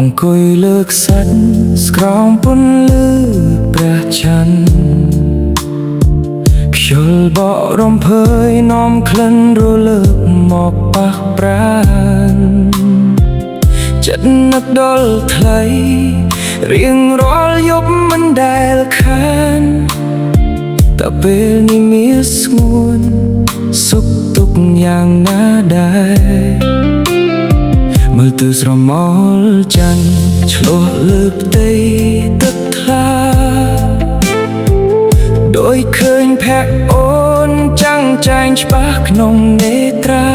អង្គុយលើខ្សាច់ស្រោមពន្លឺព្រះច័ន្ទខ្យល់បក់រំភើយនាំក្លិនរលើកមកប៉ះប្រានចិត្តនឹកដល់ថ្លៃរៀងរាល់យប់មិនដែលខានតែពេលនេះមានស្ងួនសុខទុក្ខយ៉ាងណាដែរមើលទៅស្រមោលច័ន្ទឆ្លុះលើផ្ទៃទឹកថ្លាដោយឃើញភ័ក្រអូនចាំងចែងច្បាស់ក្នុងនេត្រា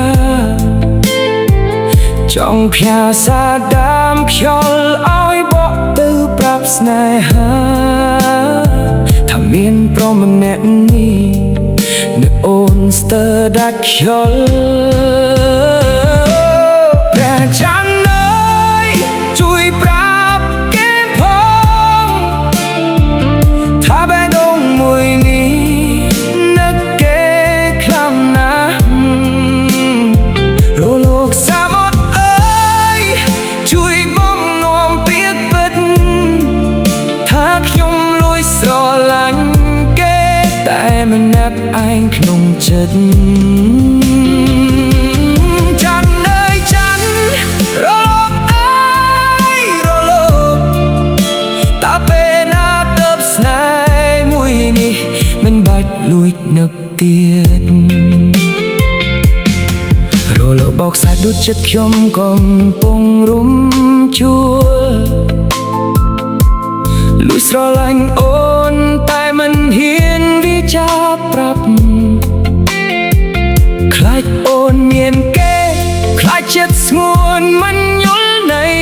ចង់ផ្ញើសារដាមខ្យល់ឲ្យបក់ទៅប្រាប់ស្នេហាថាមានព្រមម្នាក់នេះនៅអូនស្ទើរដាច់ខ្យល់ព្រះច័ន្ទអើយជួយប្រាប់គេផងថាបេះដូងមួយនេះនឹកគេខ្លាំងណាស់រលកសាមុទ្រអើយជួយបំនាំពាក្យពិតថាខ្ញុំលួចស្រឡាញ់គេតែមិនណាត់ឯងក្នុងចិត្តលួចនឹកទៀតរលកបោកសាច់ដូចចិត្តខ្ញុំកំពុងរុំជួលលួចស្រឡាញ់អូនតែមិនហ៊ានវិចារប្រាប់ខ្លាចអូនមានគេខ្លាចចិត្តស្ងួនមិនយល់ន័យ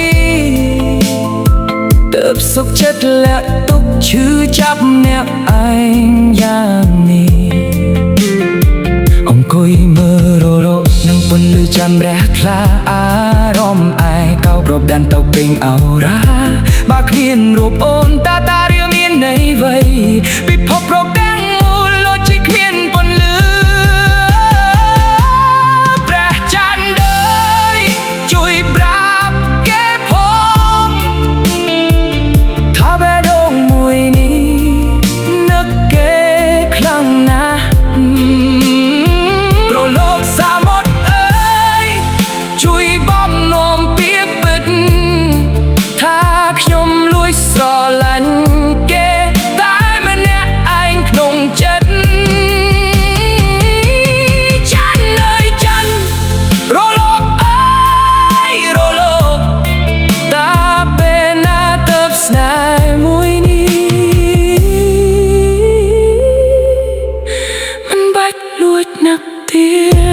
ទើបសុខចិត្តលាក់ទុកឈឺចាប់អ្នកឯងយ៉ាងនេះអង្គុយមើលរលកនឹងពន្លឺច័ន្ទរះថ្លាអារម្មណ៍ឯកោប្រប់ដានទៅពេញអោរាបើគ្មានរូបអូនតារៀងមានន័យអ្វីពិភពប្រកាំងមូលលុតជិះគ្មានពន្លឺព្រះច័ន្ទអើយជួយប្រាប់គេផងថាបេះដូងមួយនេះនឹកគេខ្លាំងណាស់រលកសាមុទ្រអើយជួយបំនាំពាក្យពិតថាខ្ញុំលួចស្រឡាញ់គេតែម្នាក់ឯងក្នុងចិត្តច័ន្ទអើយច័ន្ទរលកអើយរលកតាពេលណាទើបស្នេហ៍មួយនេះមិនបាច់លួចនឹកទៀត